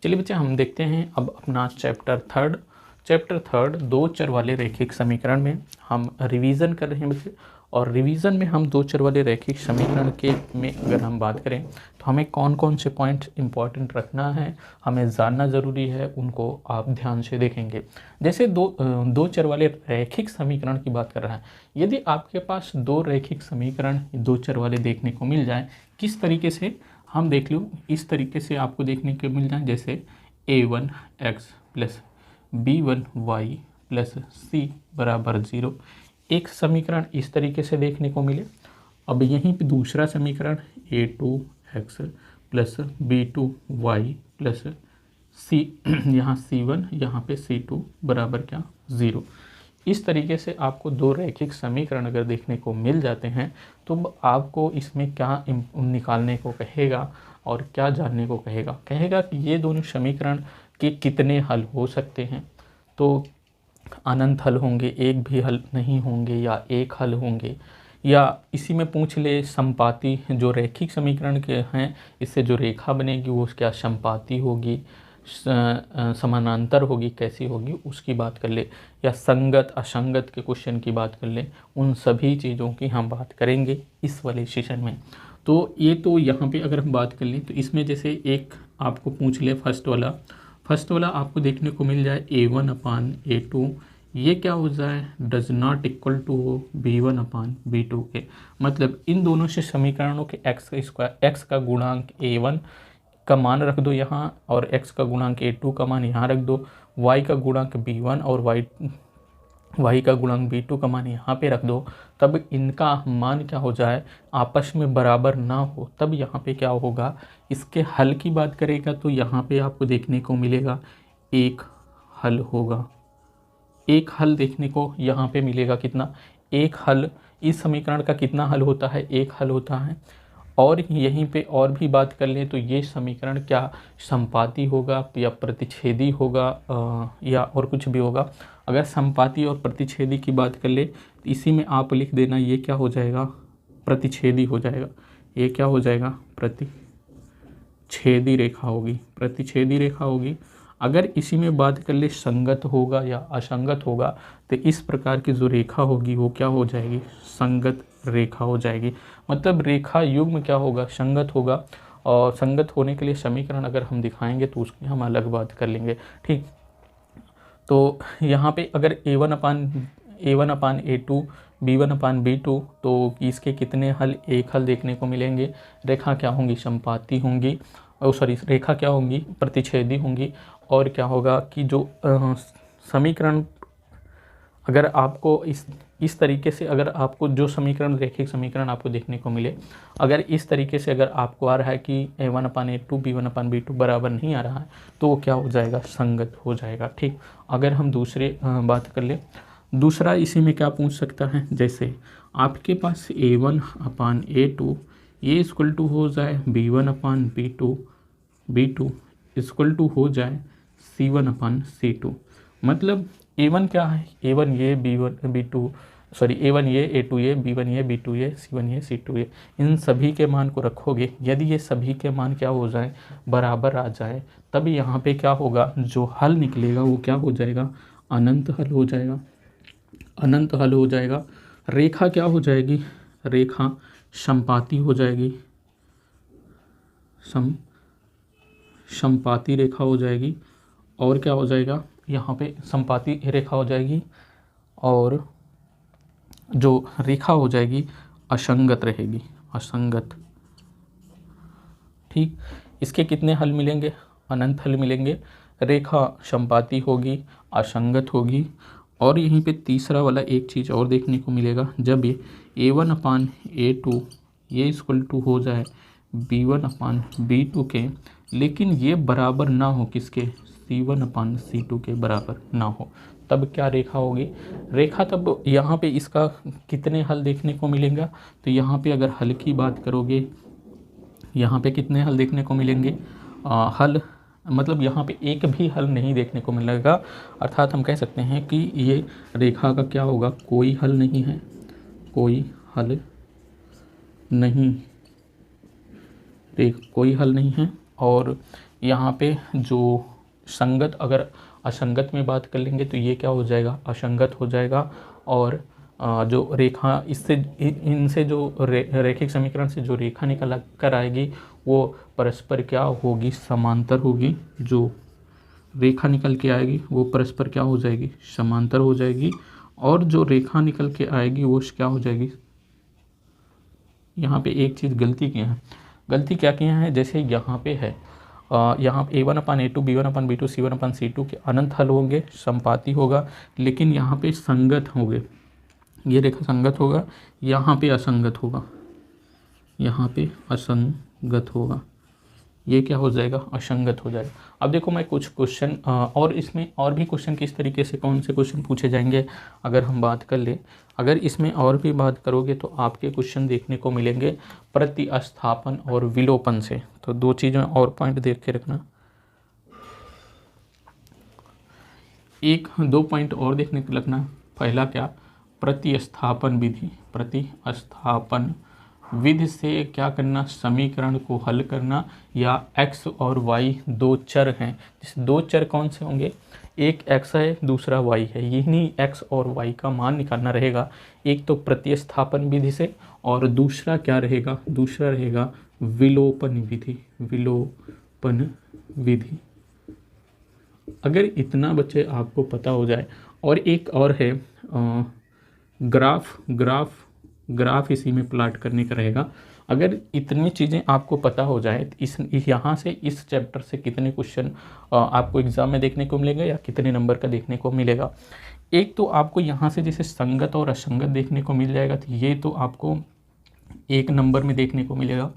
चलिए बच्चे हम देखते हैं अब अपना चैप्टर थर्ड दो चर वाले रैखिक समीकरण में हम रिवीजन कर रहे हैं बच्चे। और रिवीजन में हम दो चर वाले रैखिक समीकरण के में अगर हम बात करें तो हमें कौन कौन से पॉइंट इंपॉर्टेंट रखना है, हमें जानना ज़रूरी है, उनको आप ध्यान से देखेंगे। जैसे दो चर वाले रैखिक समीकरण की बात कर रहा है, यदि आपके पास दो रैखिक समीकरण दो चर वाले देखने को मिल जाए, किस तरीके से हम देख लो, इस तरीके से आपको देखने को मिल जाए जैसे a1x plus b1y plus c बराबर 0, एक समीकरण इस तरीके से देखने को मिले। अब यहीं पे दूसरा समीकरण a2x plus b2y plus c, यहाँ c1 यहाँ पे c2 बराबर क्या 0। इस तरीके से आपको दो रैखिक समीकरण अगर देखने को मिल जाते हैं तो आपको इसमें क्या निकालने को कहेगा और क्या जानने को कहेगा कि ये दोनों समीकरण के कितने हल हो सकते हैं। तो अनंत हल होंगे, एक भी हल नहीं होंगे, या एक हल होंगे, या इसी में पूछ ले समपाती जो रैखिक समीकरण के हैं इससे जो रेखा बनेगी वो क्या समपाती होगी, समानांतर होगी, कैसी होगी उसकी बात कर ले, या संगत असंगत के क्वेश्चन की बात कर ले। उन सभी चीज़ों की हम बात करेंगे इस वाले सेशन में। तो ये तो यहाँ पे अगर हम बात कर लें तो इसमें जैसे एक आपको पूछ ले फर्स्ट वाला आपको देखने को मिल जाए a1/a2, ये क्या हो जाए डज नॉट इक्वल टू हो b1/b2 के। मतलब इन दोनों से समीकरणों के x का गुणांक a1 का मान रख दो यहाँ और x का गुणांक a2 का मान यहाँ रख दो, y का गुणांक b1 और y का गुणांक b2 का मान यहाँ पे रख दो, तब इनका मान क्या हो जाए आपस में बराबर ना हो, तब यहाँ पे क्या होगा इसके हल की बात करेगा तो यहाँ पे आपको देखने को मिलेगा एक हल होगा। एक हल देखने को यहाँ पे मिलेगा, कितना एक हल, इस समीकरण का कितना हल होता है एक हल होता है। और यहीं पे और भी बात कर लें तो ये समीकरण क्या समपाती होगा या प्रतिच्छेदी होगा या और कुछ भी होगा। अगर समपाती और प्रतिच्छेदी की बात कर ले तो इसी में आप लिख देना ये क्या हो जाएगा प्रतिच्छेदी हो जाएगा, ये क्या हो जाएगा प्रतिच्छेदी रेखा होगी। अगर इसी में बात कर ले संगत होगा या असंगत होगा तो इस प्रकार की जो रेखा होगी वो क्या हो जाएगी संगत रेखा हो जाएगी। मतलब रेखा युग्म क्या होगा संगत होगा, और संगत होने के लिए समीकरण अगर हम दिखाएंगे तो उसकी हम अलग बात कर लेंगे, ठीक। तो यहाँ पे अगर a1/a2 b1/b2 तो इसके कितने हल एक हल देखने को मिलेंगे। रेखा क्या होंगी समपाती होंगी, रेखा क्या होंगी प्रतिच्छेदी होंगी। और क्या होगा कि जो समीकरण अगर आपको इस तरीके से अगर आपको जो समीकरण रैखिक समीकरण आपको देखने को मिले, अगर इस तरीके से अगर आपको आ रहा है कि a1/a2 b1/b2 बराबर नहीं आ रहा है तो वो क्या हो जाएगा संगत हो जाएगा, ठीक। अगर हम दूसरे बात कर ले, दूसरा इसी में क्या पूछ सकता है, जैसे आपके पास a1/a2 ये इक्वल टू हो जाए b1/b2 इक्वल टू हो जाए c1/c2। मतलब a1 क्या है a1 ये a1 ये a2 ये b1 ये b2 ये c1 ये c2 ये, इन सभी के मान को रखोगे। यदि ये सभी के मान क्या हो जाए बराबर आ जाए तब यहाँ पे क्या होगा जो हल निकलेगा वो क्या हो जाएगा अनंत हल हो जाएगा। रेखा क्या हो जाएगी, रेखा समपाती हो जाएगी, समपाती रेखा हो जाएगी। और क्या हो जाएगा यहाँ पे समपाती रेखा हो जाएगी, और जो रेखा हो जाएगी असंगत रहेगी, असंगत, ठीक। इसके कितने हल मिलेंगे अनंत हल मिलेंगे। रेखा समपाती होगी, असंगत होगी। और यहीं पे तीसरा वाला एक चीज़ और देखने को मिलेगा, जब ये a1/a2 ये इक्वल टू हो जाए b1/b2 के, लेकिन ये बराबर ना हो किसके c1/c2 के बराबर ना हो, तब क्या रेखा होगी। रेखा तब यहाँ पे इसका कितने हल देखने को मिलेगा, तो यहाँ पे अगर हल की बात करोगे यहाँ पे कितने हल देखने को मिलेंगे हल मतलब यहाँ पे एक भी हल नहीं देखने को मिलेगा। अर्थात हम कह सकते हैं कि ये रेखा का क्या होगा कोई हल नहीं है, कोई हल नहीं है। और यहाँ पे जो संगत, अगर असंगत में बात कर लेंगे तो ये क्या हो जाएगा, असंगत हो जाएगा। और जो रेखा इससे इनसे जो रैखिक समीकरण से जो रेखा निकल कर आएगी वो परस्पर क्या होगी, समांतर होगी। जो रेखा निकल के आएगी वो परस्पर क्या हो जाएगी, समांतर हो जाएगी। और जो रेखा निकल के आएगी वो क्या हो जाएगी, यहाँ पे एक चीज़ गलती किया है, गलती क्या किया है, जैसे यहाँ पे है यहाँ a1/a2 b1/b2 c1/c2 के अनंत हल होंगे, संपाती होगा, लेकिन यहाँ पे संगत होंगे, ये रेखा संगत होगा, यहाँ पे असंगत होगा, यहाँ पे असंगत होगा, ये क्या हो जाएगा, असंगत हो जाएगा। अब देखो मैं कुछ क्वेश्चन और इसमें और भी क्वेश्चन किस तरीके से, कौन से क्वेश्चन पूछे जाएंगे अगर हम बात कर ले, अगर इसमें और भी बात करोगे तो आपके क्वेश्चन देखने को मिलेंगे प्रतिस्थापन और विलोपन से। तो दो चीज़ें और पॉइंट देख के रखना, एक दो पॉइंट और देखने को रखना। पहला क्या, प्रतिस्थापन विधि, प्रतिस्थापन विधि से क्या करना, समीकरण को हल करना, या x और y दो चर हैं, जैसे दो चर कौन से होंगे, एक x है दूसरा y है, यही x और y का मान निकालना रहेगा। एक तो प्रतिस्थापन विधि से और दूसरा क्या रहेगा, दूसरा रहेगा विलोपन विधि, विलोपन विधि। अगर इतना बच्चे आपको पता हो जाए, और एक और है ग्राफ इसी में प्लॉट करने का रहेगा। अगर इतनी चीज़ें आपको पता हो जाए तो इस यहाँ से इस चैप्टर से कितने क्वेश्चन आपको एग्ज़ाम में देखने को मिलेगा या कितने नंबर का देखने को मिलेगा। एक तो आपको यहाँ से जैसे संगत और असंगत देखने को मिल जाएगा, तो ये तो आपको 1 नंबर में देखने को मिलेगा।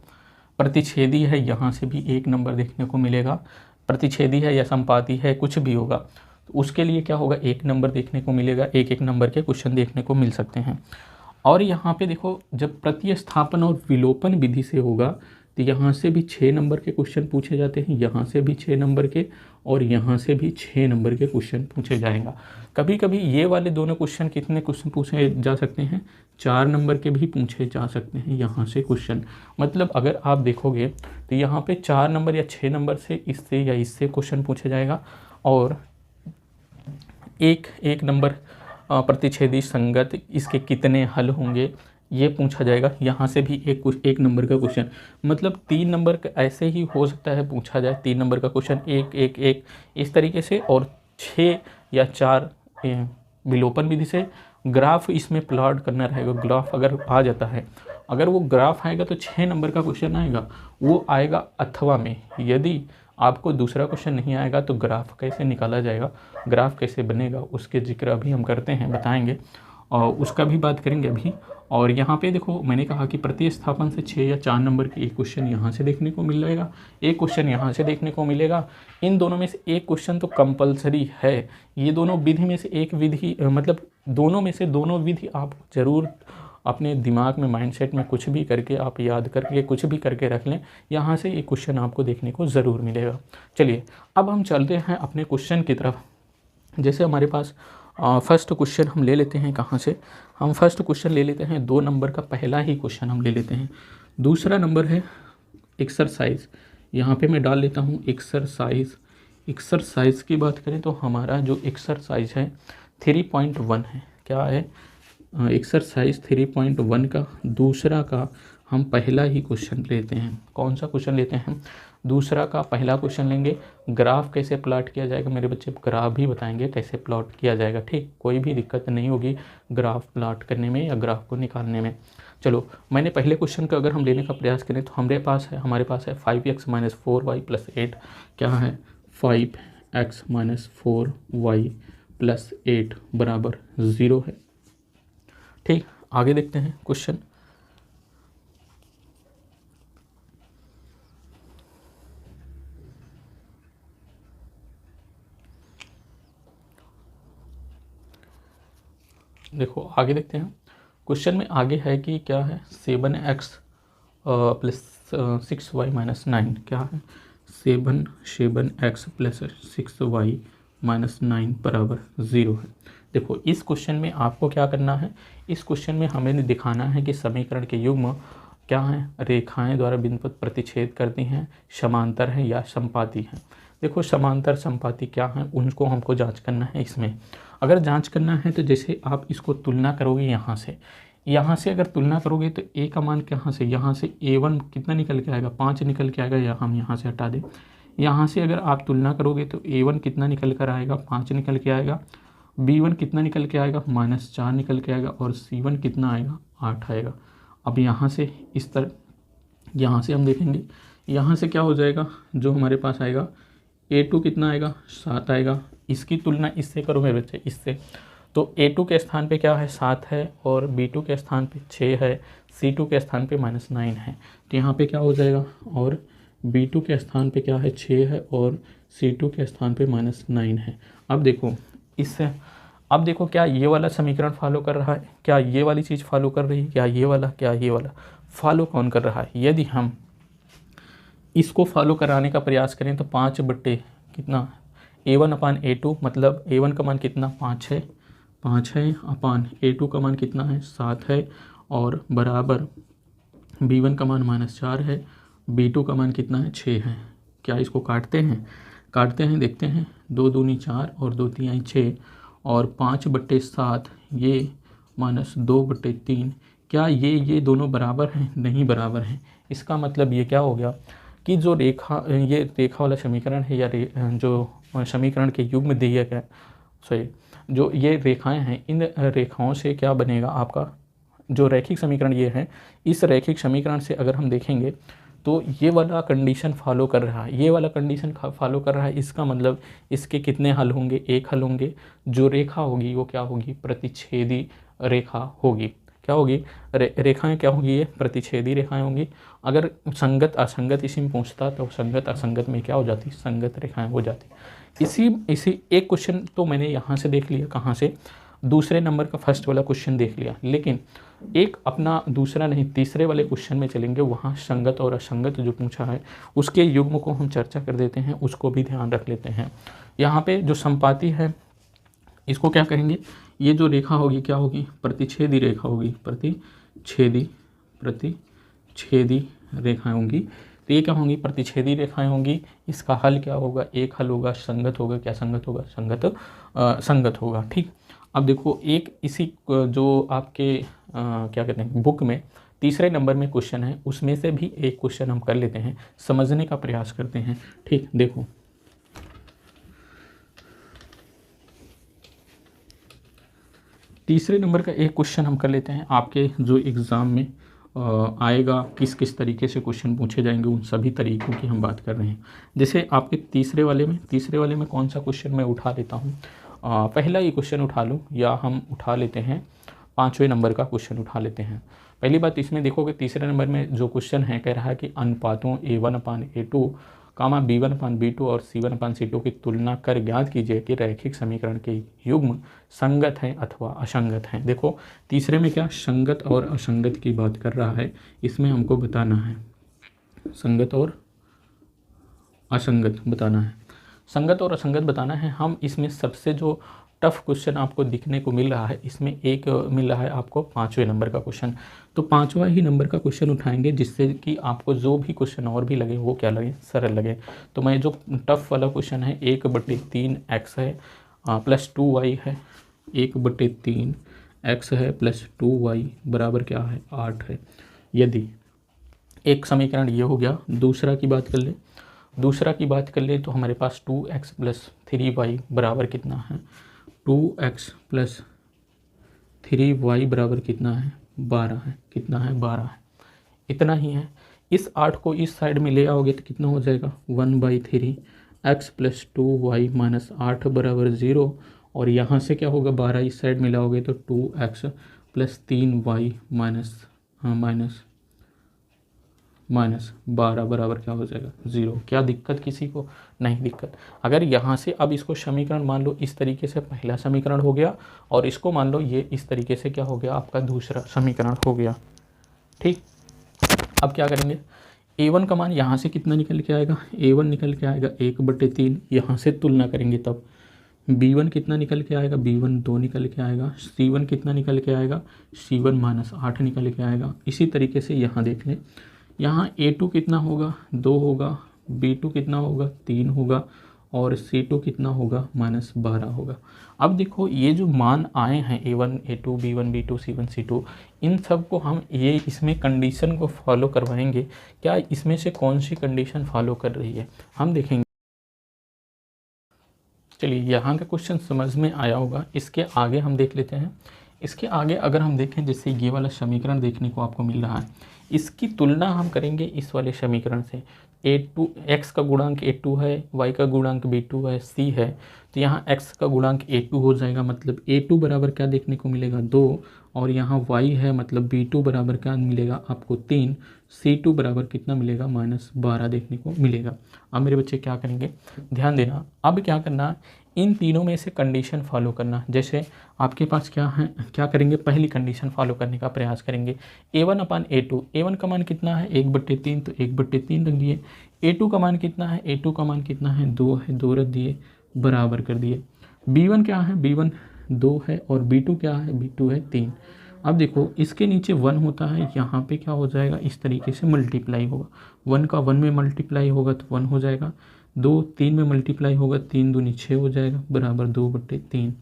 प्रतिच्छेदी है, यहाँ से भी 1 नंबर देखने को मिलेगा। प्रतिच्छेदी है या संपाती है, कुछ भी होगा तो उसके लिए क्या होगा, 1 नंबर देखने को मिलेगा। 1 नंबर के क्वेश्चन देखने को मिल सकते हैं। और यहाँ पे देखो, जब प्रतिस्थापन और विलोपन विधि से होगा तो यहाँ से भी 6 नंबर के क्वेश्चन पूछे जाते हैं, यहाँ से भी 6 नंबर के, और यहाँ से भी 6 नंबर के क्वेश्चन पूछे जाएगा। कभी कभी ये वाले दोनों क्वेश्चन, कितने क्वेश्चन पूछे जा सकते हैं, 4 नंबर के भी पूछे जा सकते हैं यहाँ से क्वेश्चन। मतलब अगर आप देखोगे तो यहाँ पे 4 नंबर या 6 नंबर से इससे या इससे क्वेश्चन पूछे जाएगा, और एक नंबर प्रतिच्छेदी संगत, इसके कितने हल होंगे ये पूछा जाएगा। यहाँ से भी एक नंबर का क्वेश्चन, मतलब 3 नंबर का ऐसे ही हो सकता है पूछा जाए, 3 नंबर का क्वेश्चन एक इस तरीके से, और 6 या 4 विलोपन विधि से। ग्राफ इसमें प्लॉट करना रहेगा। ग्राफ अगर आ जाता है, अगर वो ग्राफ आएगा तो 6 नंबर का क्वेश्चन आएगा, वो आएगा अथवा में। यदि आपको दूसरा क्वेश्चन नहीं आएगा तो ग्राफ कैसे निकाला जाएगा, ग्राफ कैसे बनेगा, उसके जिक्र अभी हम करते हैं, बताएंगे, और उसका भी बात करेंगे अभी। और यहाँ पे देखो, मैंने कहा कि प्रतिस्थापन से 6 या 4 नंबर के एक क्वेश्चन यहाँ से देखने को मिल जाएगा, एक क्वेश्चन यहाँ से देखने को मिलेगा। इन दोनों में से एक क्वेश्चन तो कंपलसरी है। ये दोनों विधि में से एक विधि, मतलब दोनों में से दोनों विधि आप ज़रूर अपने दिमाग में, माइंडसेट में कुछ भी करके आप याद करके कुछ भी करके रख लें, यहाँ से एक क्वेश्चन आपको देखने को ज़रूर मिलेगा। चलिए अब हम चलते हैं अपने क्वेश्चन की तरफ। जैसे हमारे पास फर्स्ट क्वेश्चन हम ले लेते हैं, कहाँ से, हम फर्स्ट क्वेश्चन ले लेते हैं 2 नंबर का, पहला ही क्वेश्चन हम ले लेते हैं। दूसरा नंबर है एक्सरसाइज, यहाँ पे मैं डाल लेता हूँ एक्सरसाइज की बात करें तो हमारा जो एक्सरसाइज है 3.1 है, क्या है, एक्सरसाइज 3.1 का दूसरा का हम पहला ही क्वेश्चन लेते हैं। कौन सा क्वेश्चन लेते हैं, दूसरा का पहला क्वेश्चन लेंगे। ग्राफ कैसे प्लॉट किया जाएगा, मेरे बच्चे ग्राफ भी बताएंगे कैसे प्लॉट किया जाएगा, ठीक, कोई भी दिक्कत नहीं होगी ग्राफ प्लॉट करने में या ग्राफ को निकालने में। चलो, मैंने पहले क्वेश्चन का अगर हम लेने का प्रयास करें तो हमारे पास है 5x - 4y + 8, क्या है, 5x - 4y + 8 बराबर 0 है। ठीक, आगे देखते हैं क्वेश्चन। देखो आगे देखते हैं क्वेश्चन में, आगे है कि क्या है, 7x + 6y - 9, क्या है, 7x + 6y - 9 बराबर 0 है। देखो इस क्वेश्चन में आपको क्या करना है, इस क्वेश्चन में हमें दिखाना है कि समीकरण के युग्म क्या हैं, रेखाएं द्वारा बिंदु पर प्रतिच्छेद करती हैं, समांतर हैं या संपाती हैं। देखो समांतर संपाती क्या हैं, उनको हमको जांच करना है। इसमें अगर जांच करना है तो जैसे आप इसको तुलना करोगे यहाँ से अगर तुलना करोगे तो ए का मान कहाँ से, यहाँ से A1 कितना निकल के आएगा, 5 निकल के आएगा, या हम यहाँ से हटा दें। यहाँ से अगर आप तुलना करोगे तो A1 कितना निकल कर आएगा, 5 निकल के आएगा। B1 कितना निकल के आएगा, -4 निकल के आएगा। और C1 कितना आएगा, 8 आएगा। अब यहाँ से इस तरह, यहाँ से हम देखेंगे, यहाँ से क्या हो जाएगा, जो हमारे पास आएगा A2 कितना आएगा, 7 आएगा। इसकी तुलना इससे करो मेरे बच्चे, इससे, तो A2 के स्थान पे क्या है, 7 है, और B2 के स्थान पे 6 है, C2 के स्थान पे -9 है। तो यहाँ पे क्या हो जाएगा, और B2 के स्थान पे क्या है, 6 है, और C2 के स्थान पे -9 है। अब देखो इससे, अब देखो क्या ये वाला समीकरण फॉलो कर रहा है, क्या ये वाली चीज़ फॉलो कर रही है, क्या ये वाला फॉलो कौन कर रहा है। यदि हम इसको फॉलो कराने का प्रयास करें तो 5 बट्टे कितना, A1/A2, मतलब A1 का मान कितना, 5 है, अपान A2 का मान कितना है, 7 है, और बराबर B1 का मान -4 है, B2 का मान कितना है, 6 है। क्या इसको काटते हैं, देखते हैं, 2 दूनी 4 और 2 तिहाई 6, और 5/7 ये -2/3। क्या ये दोनों बराबर हैं, नहीं बराबर हैं। इसका मतलब ये क्या हो गया कि जो ये रेखा वाला समीकरण है, या जो समीकरण के युग्म दिया गया, सॉरी, जो ये रेखाएं हैं, इन रेखाओं से क्या बनेगा आपका जो रैखिक समीकरण ये है, इस रैखिक समीकरण से अगर हम देखेंगे तो ये वाला कंडीशन फॉलो कर रहा है, ये वाला कंडीशन फॉलो कर रहा है। इसका मतलब इसके कितने हल होंगे, एक हल होंगे। जो रेखा होगी वो क्या होगी, प्रतिच्छेदी रेखा होगी। क्या होगी, रेखाएं क्या होंगी, ये प्रतिच्छेदी रेखाएं होंगी। अगर संगत असंगत इसी में पूछता तो संगत असंगत में क्या हो जाती, संगत रेखाएं हो जाती। इसी एक क्वेश्चन तो मैंने यहाँ से देख लिया, कहाँ से, दूसरे नंबर का फर्स्ट वाला क्वेश्चन देख लिया। लेकिन एक अपना दूसरा नहीं, तीसरे वाले क्वेश्चन में चलेंगे, वहाँ संगत और असंगत जो पूछा है उसके युग्म को हम चर्चा कर देते हैं, उसको भी ध्यान रख लेते हैं। यहाँ पे जो संपाती है इसको क्या कहेंगे, ये जो रेखा होगी क्या होगी, प्रतिच्छेदी रेखा होगी, प्रतिच्छेदी रेखाएं होंगी। तो ये क्या होंगी, प्रतिच्छेदी रेखाएं होंगी। इसका हल क्या होगा, एक हल होगा, संगत होगा। क्या संगत होगा, संगत होगा। ठीक, अब देखो एक इसी जो आपके क्या कहते हैं बुक में तीसरे नंबर में क्वेश्चन है, उसमें से भी एक क्वेश्चन हम कर लेते हैं, समझने का प्रयास करते हैं। ठीक, देखो तीसरे नंबर का एक क्वेश्चन हम कर लेते हैं, आपके जो एग्ज़ाम में आएगा, किस किस तरीके से क्वेश्चन पूछे जाएंगे, उन सभी तरीकों की हम बात कर रहे हैं। जैसे आपके तीसरे वाले में कौन सा क्वेश्चन मैं उठा लेता हूँ, पहला ये क्वेश्चन उठा लूँ, या हम उठा लेते हैं 5वें नंबर का क्वेश्चन उठा लेते हैं। पहली बात इसमें देखोगे तीसरे नंबर में जो क्वेश्चन है कह रहा है कि अनुपातों A1/A2, B1/B2 और C1/C2 की तुलना कर ज्ञात कीजिए कि रैखिक समीकरण के युग्म संगत हैं अथवा असंगत हैं। देखो तीसरे में क्या संगत और असंगत की बात कर रहा है, इसमें हमको बताना है संगत और असंगत बताना है, संगत और असंगत बताना है। हम इसमें सबसे जो टफ क्वेश्चन आपको दिखने को मिल रहा है, इसमें एक मिल रहा है आपको 5वें नंबर का क्वेश्चन। तो 5वां ही नंबर का क्वेश्चन उठाएंगे, जिससे कि आपको जो भी क्वेश्चन और भी लगे वो क्या लगे, सरल लगे। तो मैं जो टफ वाला क्वेश्चन है 1/3x है प्लस 2y है, 1/3x है प्लस 2y बराबर क्या है, 8 है। यदि एक समीकरण ये हो गया, दूसरा की बात कर ले तो हमारे पास 2x प्लस 3y बराबर कितना है, 2x प्लस 3y बराबर कितना है, 12 है। कितना है, 12 है। इतना ही है। इस 8 को इस साइड में ले आओगे तो कितना हो जाएगा, 1/3 x प्लस 2y माइनस 8 बराबर 0। और यहाँ से क्या होगा, 12 इस साइड में लाओगे तो 2x प्लस 3y माइनस 12 बराबर क्या हो जाएगा, 0। क्या दिक्कत किसी को, नहीं दिक्कत। अगर यहाँ से अब इसको समीकरण मान लो इस तरीके से पहला समीकरण हो गया, और इसको मान लो ये इस तरीके से क्या हो गया, आपका दूसरा समीकरण हो गया। ठीक, अब क्या करेंगे, A1 का मान यहाँ से कितना निकल के आएगा, A1 निकल के आएगा 1/3। यहाँ से तुलना करेंगे तब B1 कितना निकल के आएगा, B1 2 निकल के आएगा। C1 कितना निकल के आएगा, C1 -8 निकल के आएगा। इसी तरीके से यहाँ देख लें, यहाँ A2 कितना होगा, 2 होगा, B2 कितना होगा, 3 होगा, और C2 कितना होगा, -12 होगा। अब देखो ये जो मान आए हैं A1 A2 B1 B2 C1 C2, इन सब को हम ये इसमें कंडीशन को फॉलो करवाएंगे। क्या इसमें से कौन सी कंडीशन फॉलो कर रही है हम देखेंगे। चलिए यहाँ का क्वेश्चन समझ में आया होगा। इसके आगे हम देख लेते हैं। इसके आगे अगर हम देखें, जैसे ये वाला समीकरण देखने को आपको मिल रहा है, इसकी तुलना हम करेंगे इस वाले समीकरण से। A2 x का गुणांक A2 है, y का गुणांक B2 है, C है, तो यहाँ x का गुणांक A2 हो जाएगा, मतलब A2 बराबर क्या देखने को मिलेगा, 2, और यहाँ y है मतलब B2 बराबर क्या मिलेगा आपको, 3, C2 बराबर कितना मिलेगा, -12 देखने को मिलेगा। अब मेरे बच्चे क्या करेंगे, ध्यान देना। अब क्या करना, इन तीनों में से कंडीशन फॉलो करना। जैसे आपके पास क्या है, क्या करेंगे, पहली कंडीशन फॉलो करने का प्रयास करेंगे। A1/A2, A1 का मान कितना है, 1/3, तो 1/3 रख दिए। A2 का मान कितना है, A2 का मान कितना है, 2 है, 2 रख दिए, बराबर कर दिए। B1 क्या है, B1 2 है, और B2 क्या है, B2 है 3। अब देखो इसके नीचे 1 होता है, यहाँ पे क्या हो जाएगा, इस तरीके से मल्टीप्लाई होगा। 1 का 1 में मल्टीप्लाई होगा तो 1 हो जाएगा, 2 3 में मल्टीप्लाई होगा, 3 दूनी 6 हो जाएगा, बराबर 2/3।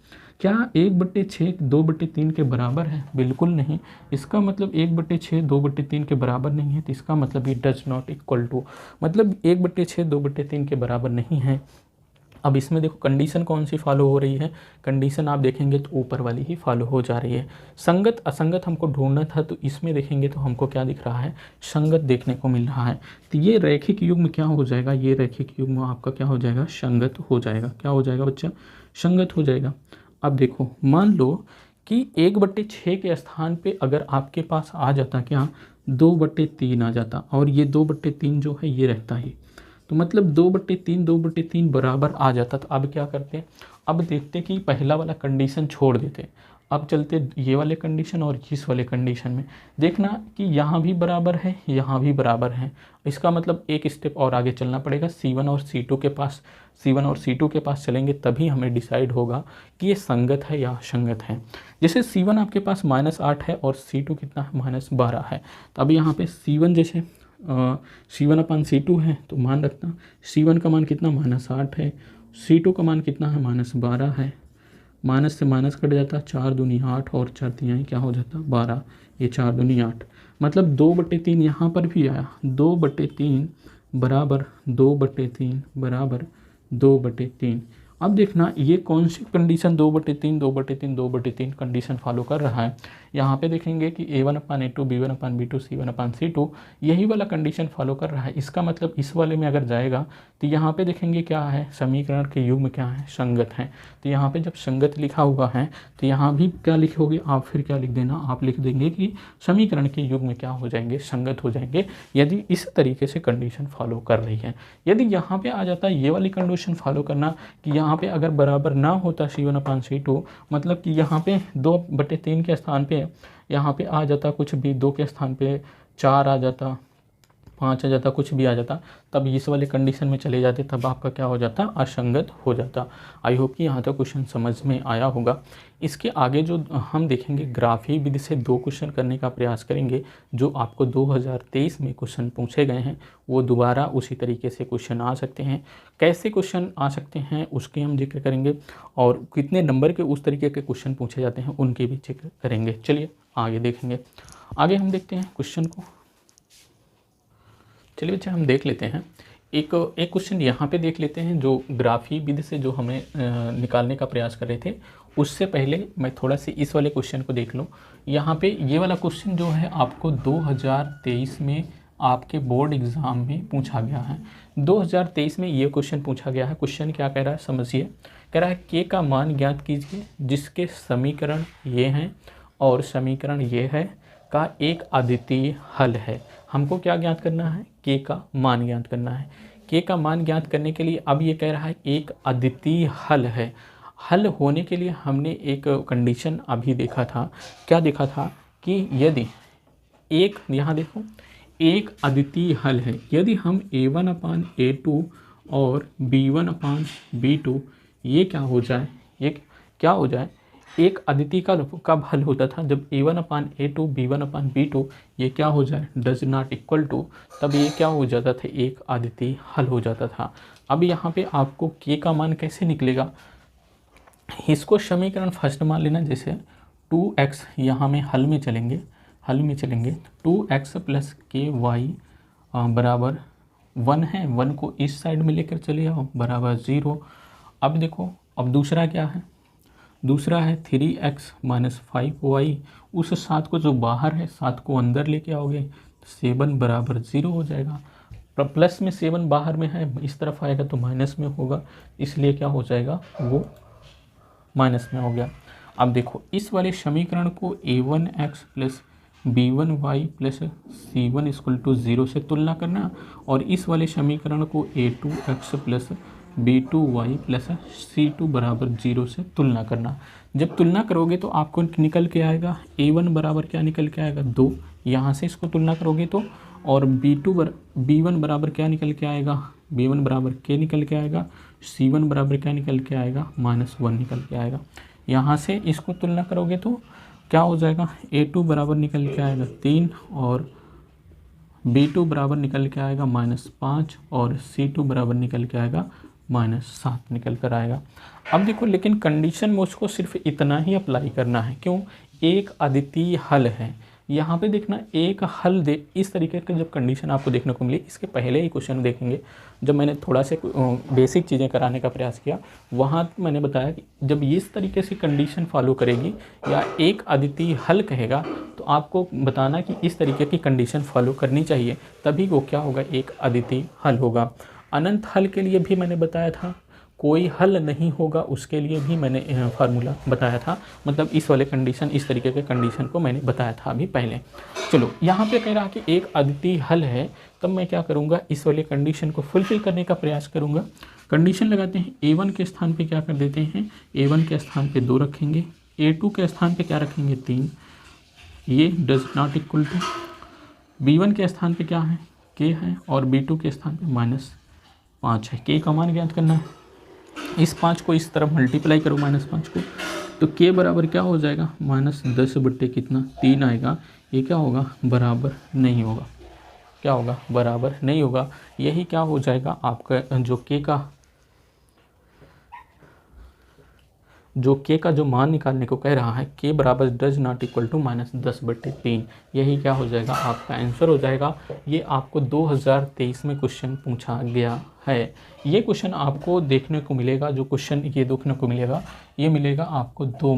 क्या 1/6 2/3 के बराबर है, बिल्कुल नहीं। इसका मतलब 1/6 2/3 के बराबर नहीं है, तो इसका मतलब ये डज नॉट इक्वल टू, मतलब 1/6 2/3 के बराबर नहीं है। अब इसमें देखो कंडीशन कौन सी फॉलो हो रही है, कंडीशन आप देखेंगे तो ऊपर वाली ही फॉलो हो जा रही है। संगत असंगत हमको ढूंढना था, तो इसमें देखेंगे तो हमको क्या दिख रहा है, संगत देखने को मिल रहा है। तो ये रैखिक युग्म क्या हो जाएगा, ये रैखिक युग्म आपका क्या हो जाएगा, संगत हो जाएगा। क्या हो जाएगा बच्चा, संगत हो जाएगा। अब देखो मान लो कि 1/6 के स्थान पे अगर आपके पास आ जाता क्या, 2/3 आ जाता, और ये 2/3 जो है ये रहता ही, तो मतलब 2/3 बराबर आ जाता। तो अब क्या करते, अब देखते कि पहला वाला कंडीशन छोड़ देते, अब चलते ये वाले कंडीशन और इस वाले कंडीशन में। देखना कि यहाँ भी बराबर है, यहाँ भी बराबर है, इसका मतलब एक स्टेप और आगे चलना पड़ेगा। C1 और C2 के पास चलेंगे तभी हमें डिसाइड होगा कि ये संगत है या असंगत है। जैसे C1 आपके पास -8 है और C2 कितना है, -12 है। तो अब यहाँ पे C1 जैसे C1/C2 है, तो मान रखना C1 का मान कितना, -8 है, C2 का मान कितना है, -12 है। माइनस से माइनस कट जाता, 4 दूनी 8 और 4 तिहाई क्या हो जाता, 12, ये 4 दूनी 8, मतलब 2/3 यहाँ पर भी आया, 2/3 बराबर 2/3 बराबर 2/3। अब देखना ये कौन सी कंडीशन 2/3 कंडीशन फॉलो कर रहा है। यहाँ पे देखेंगे कि A1/A2 B1/B2 C1/C2 यही वाला कंडीशन फॉलो कर रहा है। इसका मतलब इस वाले में अगर जाएगा तो यहाँ पे देखेंगे क्या है, समीकरण के युग्म क्या है, संगत है। तो यहाँ पे जब संगत लिखा हुआ है तो यहाँ भी क्या लिखोगे आप, फिर क्या लिख देना, आप लिख देंगे कि समीकरण के युग्म क्या हो जाएंगे, संगत हो जाएंगे, यदि इस तरीके से कंडीशन फॉलो कर रही है। यदि यहाँ पे आ जाता ये वाली कंडीशन फॉलो करना कि यहाँ पे अगर बराबर ना होता C1/C2, मतलब कि यहाँ पे 2/3 के स्थान पे यहाँ पे आ जाता कुछ भी, 2 के स्थान पे 4 आ जाता, 5 आ जाता, कुछ भी आ जाता, तब इस वाले कंडीशन में चले जाते, तब आपका क्या हो जाता, असंगत हो जाता। आई होप कि यहाँ तक क्वेश्चन समझ में आया होगा। इसके आगे जो हम देखेंगे ग्राफी विधि से 2 क्वेश्चन करने का प्रयास करेंगे, जो आपको 2023 में क्वेश्चन पूछे गए हैं, वो दोबारा उसी तरीके से क्वेश्चन आ सकते हैं। कैसे क्वेश्चन आ सकते हैं उसके हम जिक्र करेंगे, और कितने नंबर के उस तरीके के क्वेश्चन पूछे जाते हैं उनके भी जिक्र करेंगे। चलिए आगे देखेंगे। आगे हम देखते हैं क्वेश्चन को। चलिए बच्चे हम देख लेते हैं एक क्वेश्चन यहाँ पे देख लेते हैं, जो ग्राफी विधि से जो हमें निकालने का प्रयास कर रहे थे। उससे पहले मैं थोड़ा सा इस वाले क्वेश्चन को देख लूँ। यहाँ पे ये वाला क्वेश्चन जो है आपको 2023 में आपके बोर्ड एग्ज़ाम में पूछा गया है। 2023 में ये क्वेश्चन पूछा गया है। क्वेश्चन क्या कह रहा है समझिए, कह रहा है के का मान ज्ञात कीजिए जिसके समीकरण ये हैं और समीकरण ये है का एक अद्वितीय हल है। हमको क्या ज्ञात करना है, के का मान ज्ञात करना है। के का मान ज्ञात करने के लिए अब ये कह रहा है एक अद्वितीय हल है। हल होने के लिए हमने एक कंडीशन अभी देखा था, क्या देखा था कि यदि एक, यहाँ देखो, एक अद्वितीय हल है, यदि हम A1/A2 और B1/B2 ये क्या हो जाए, ये क्या हो जाए, एक अदिति का कब हल होता था, जब a1/a2 b1/b2 ये क्या हो जाए डज नॉट इक्वल टू, तब ये क्या हो जाता था, एक अदिति हल हो जाता था। अब यहाँ पे आपको k का मान कैसे निकलेगा, इसको समीकरण फर्स्ट मान लेना, जैसे 2x यहाँ में हल में चलेंगे 2x प्लस के वाई बराबर 1 है, 1 को इस साइड में लेकर चले आओ बराबर 0। अब देखो अब दूसरा क्या है, दूसरा है 3x माइनस 5y, उस 7 को जो बाहर है 7 को अंदर लेके आओगे 7 बराबर 0 हो जाएगा। प्लस में 7 बाहर में है, इस तरफ आएगा तो माइनस में होगा, इसलिए क्या हो जाएगा वो माइनस में हो गया। अब देखो इस वाले समीकरण को a1x plus b1y plus c1 equal to 0 से तुलना करना, और इस वाले समीकरण को a2x plus b2y plus c2 बराबर 0 से तुलना करना। जब तुलना करोगे तो आपको निकल के आएगा a1 बराबर क्या निकल के आएगा 2, यहाँ से इसको तुलना करोगे तो, और b1 बराबर क्या निकल के आएगा, b1 बराबर k निकल के आएगा, c1 बराबर क्या निकल के आएगा -1 निकल के आएगा। यहाँ से इसको तुलना करोगे तो क्या हो जाएगा, a2 बराबर निकल के आएगा 3 और b2 बराबर निकल के आएगा -5 और c2 बराबर निकल के आएगा -7 निकल कर आएगा। अब देखो लेकिन कंडीशन में उसको सिर्फ इतना ही अप्लाई करना है, क्यों, एक अद्वितीय हल है। यहाँ पे देखना एक हल दे, इस तरीके के जब कंडीशन आपको देखने को मिली, इसके पहले ही क्वेश्चन देखेंगे जब मैंने थोड़ा से बेसिक चीज़ें कराने का प्रयास किया, वहाँ मैंने बताया कि जब इस तरीके से कंडीशन फॉलो करेगी या एक अद्वितीय हल कहेगा तो आपको बताना कि इस तरीके की कंडीशन फॉलो करनी चाहिए, तभी वो क्या होगा, एक अद्वितीय हल होगा। अनंत हल के लिए भी मैंने बताया था, कोई हल नहीं होगा उसके लिए भी मैंने फार्मूला बताया था, मतलब इस वाले कंडीशन, इस तरीके के कंडीशन को मैंने बताया था अभी पहले। चलो यहाँ पे कह रहा कि एक अद्वितीय हल है, तब मैं क्या करूँगा, इस वाले कंडीशन को फुलफिल करने का प्रयास करूँगा। कंडीशन लगाते हैं, a1 के स्थान पे क्या कर देते हैं, a1 के स्थान पे 2 रखेंगे, a2 के स्थान पे क्या रखेंगे 3, ये does not equal to, b1 के स्थान पे क्या है k है, और b2 के स्थान पे -5 है। k का मान ज्ञात करना है, इस 5 को इस तरफ मल्टीप्लाई करो -5 को, तो k बराबर क्या हो जाएगा -10 बट्टे कितना 3 आएगा, ये क्या होगा बराबर नहीं होगा, क्या होगा बराबर नहीं होगा। यही क्या हो जाएगा आपका जो k का जो मान निकालने को कह रहा है, k बराबर डज नॉट इक्वल टू -10/3, यही क्या हो जाएगा आपका आंसर हो जाएगा। ये आपको 2023 में क्वेश्चन पूछा गया है। ये क्वेश्चन आपको देखने को मिलेगा, जो क्वेश्चन ये देखने को मिलेगा, ये मिलेगा आपको 2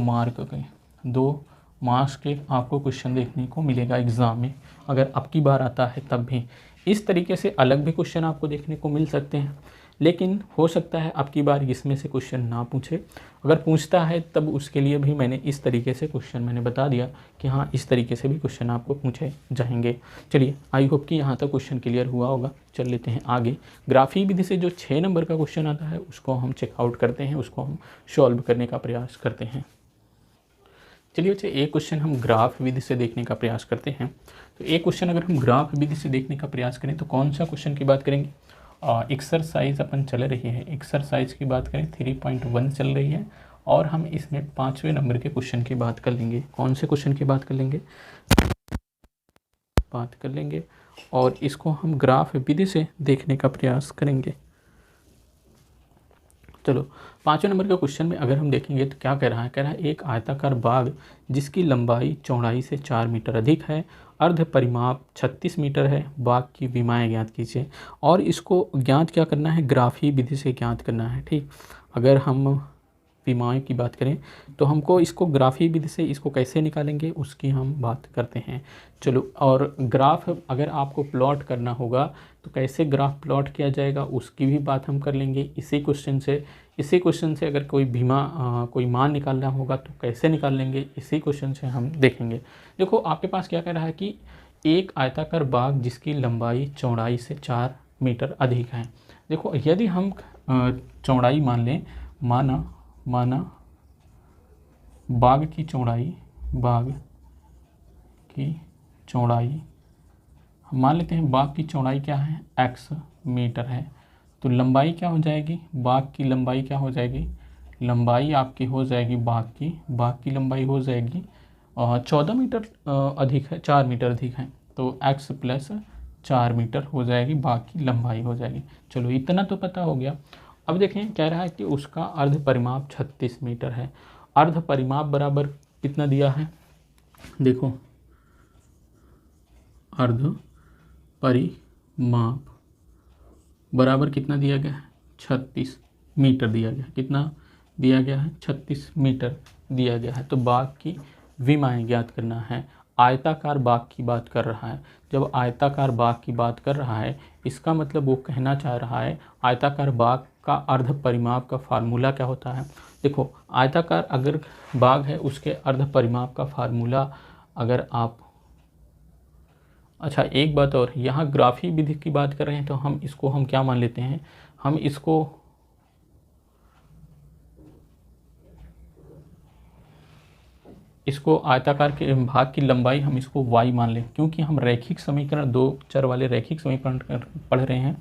मार्क्स के आपको क्वेश्चन देखने को मिलेगा एग्ज़ाम में, अगर अब की बार आता है तब भी। इस तरीके से अलग भी क्वेश्चन आपको देखने को मिल सकते हैं, लेकिन हो सकता है अब की बार इसमें से क्वेश्चन ना पूछे, अगर पूछता है तब उसके लिए भी मैंने इस तरीके से क्वेश्चन मैंने बता दिया कि हाँ इस तरीके से भी क्वेश्चन आपको पूछे जाएंगे। चलिए आई होप कि यहाँ तक क्वेश्चन क्लियर हुआ होगा। चल लेते हैं आगे। ग्राफी विधि से जो 6 नंबर का क्वेश्चन आता है उसको हम चेकआउट करते हैं, उसको हम सॉल्व करने का प्रयास करते हैं। चलिए बच्चे एक क्वेश्चन हम ग्राफ विधि से देखने का प्रयास करते हैं। तो एक क्वेश्चन अगर हम ग्राफ विधि से देखने का प्रयास करें तो कौन सा क्वेश्चन की बात करेंगे, एक्सरसाइज अपन चल रही है, एक्सरसाइज की बात करें 3.1 चल रही है, और हम इसमें 5वें नंबर के क्वेश्चन की बात कर लेंगे। कौन से क्वेश्चन की बात कर लेंगे, और इसको हम ग्राफ विधि से देखने का प्रयास करेंगे। चलो 5वें नंबर के क्वेश्चन में अगर हम देखेंगे तो क्या कह रहा है, एक आयताकार बाग जिसकी लंबाई चौड़ाई से 4 मीटर अधिक है, अर्ध परिमाप 36 मीटर है, बाग की विमाएँ ज्ञात कीजिए। और इसको ज्ञात क्या करना है, ग्राफी विधि से ज्ञात करना है। ठीक, अगर हम विमाएँ की बात करें तो हमको इसको ग्राफी विधि से इसको कैसे निकालेंगे उसकी हम बात करते हैं। चलो, और ग्राफ अगर आपको प्लॉट करना होगा तो कैसे ग्राफ प्लॉट किया जाएगा उसकी भी बात हम कर लेंगे इसी क्वेश्चन से। अगर कोई मान निकालना होगा तो कैसे निकाल लेंगे, इसी क्वेश्चन से हम देखेंगे। देखो आपके पास क्या कह रहा है कि एक आयताकार बाग जिसकी लंबाई चौड़ाई से 4 मीटर अधिक है। देखो यदि हम चौड़ाई मान लें, माना बाग की चौड़ाई हम मान लेते हैं, बाग की चौड़ाई क्या है x मीटर है, तो लंबाई क्या हो जाएगी, बाग की लंबाई क्या हो जाएगी लंबाई आपकी हो जाएगी बाग की लंबाई हो जाएगी 14 मीटर अधिक है, 4 मीटर अधिक है, तो x प्लस 4 मीटर हो जाएगी, बाग की लंबाई हो जाएगी। चलो इतना तो पता हो गया। अब देखें कह रहा है कि उसका अर्ध परिमाप 36 मीटर है। अर्ध परिमाप बराबर कितना दिया है, देखो अर्ध परिमाप बराबर कितना दिया गया है, 36 मीटर दिया गया। कितना दिया गया है, 36 मीटर दिया गया है। तो बाग की विमाएँ ज्ञात करना है। आयताकार बाग की बात कर रहा है। जब आयताकार बाग की बात कर रहा है, इसका मतलब वो कहना चाह रहा है आयताकार बाग का अर्ध परिमाप का फार्मूला क्या होता है। देखो आयताकार अगर बाग है उसके अर्ध परिमाप का फार्मूला अगर आप, अच्छा एक बात और, यहाँ ग्राफी विधि की बात कर रहे हैं तो हम इसको हम क्या मान लेते हैं, हम इसको आयताकार के भाग की लंबाई हम इसको y मान लें, क्योंकि हम रैखिक समीकरण, दो चर वाले रैखिक समीकरण पढ़ रहे हैं,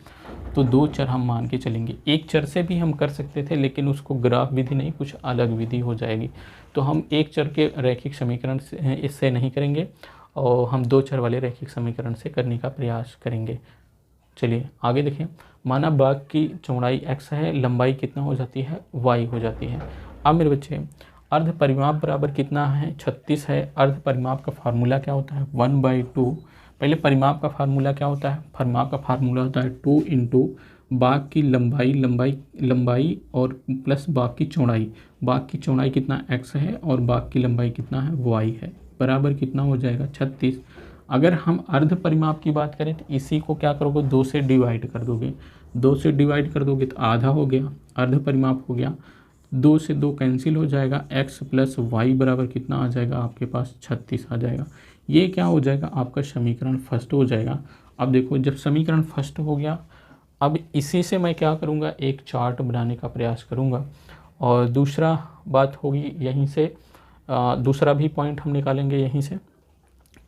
तो दो चर हम मान के चलेंगे। एक चर से भी हम कर सकते थे लेकिन उसको ग्राफ विधि नहीं, कुछ अलग विधि हो जाएगी, तो हम एक चर के रैखिक समीकरण से इससे नहीं करेंगे और हम दो चर वाले रैखिक समीकरण से करने का प्रयास करेंगे। चलिए आगे देखें। माना बाग की चौड़ाई x है, लंबाई कितना हो जाती है, y हो जाती है। अब मेरे बच्चे अर्ध परिमाप बराबर कितना है, 36 है। अर्ध परिमाप का फार्मूला क्या होता है, 1/2। पहले परिमाप का फार्मूला क्या होता है, परिमाप का फार्मूला होता है 2 इंटू बाग की लंबाई और प्लस बाग की चौड़ाई। बाग की चौड़ाई कितना x है और बाग की लंबाई कितना है, y है, बराबर कितना हो जाएगा, 36। अगर हम अर्ध परिमाप की बात करें तो इसी को क्या करोगे, 2 से डिवाइड कर दोगे। 2 से डिवाइड कर दोगे तो आधा हो गया, अर्ध परिमाप हो गया। 2 से 2 कैंसिल हो जाएगा, x प्लस वाई बराबर कितना आ जाएगा, आपके पास 36 आ जाएगा। ये क्या हो जाएगा, आपका समीकरण फर्स्ट हो जाएगा। अब देखो जब समीकरण फर्स्ट हो गया, अब इसी से मैं क्या करूँगा, एक चार्ट बनाने का प्रयास करूँगा। और दूसरा बात होगी यहीं से, दूसरा भी पॉइंट हम निकालेंगे यहीं से।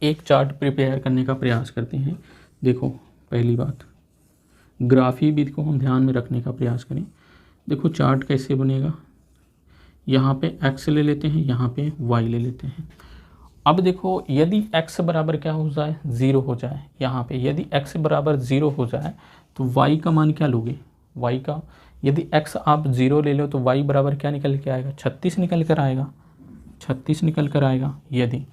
एक चार्ट प्रिपेयर करने का प्रयास करते हैं। देखो पहली बात, ग्राफी विधि को हम ध्यान में रखने का प्रयास करें। देखो चार्ट कैसे बनेगा, यहाँ पे x ले लेते हैं, यहाँ पे y ले लेते हैं। अब देखो यदि x बराबर क्या हो जाए, 0 हो जाए, यहाँ पे यदि x बराबर 0 हो जाए तो y का मान क्या लोगे, y का यदि x आप 0 ले लो तो y बराबर क्या निकल के आएगा, 36 निकल कर आएगा, 36 निकल कर आएगा। यदि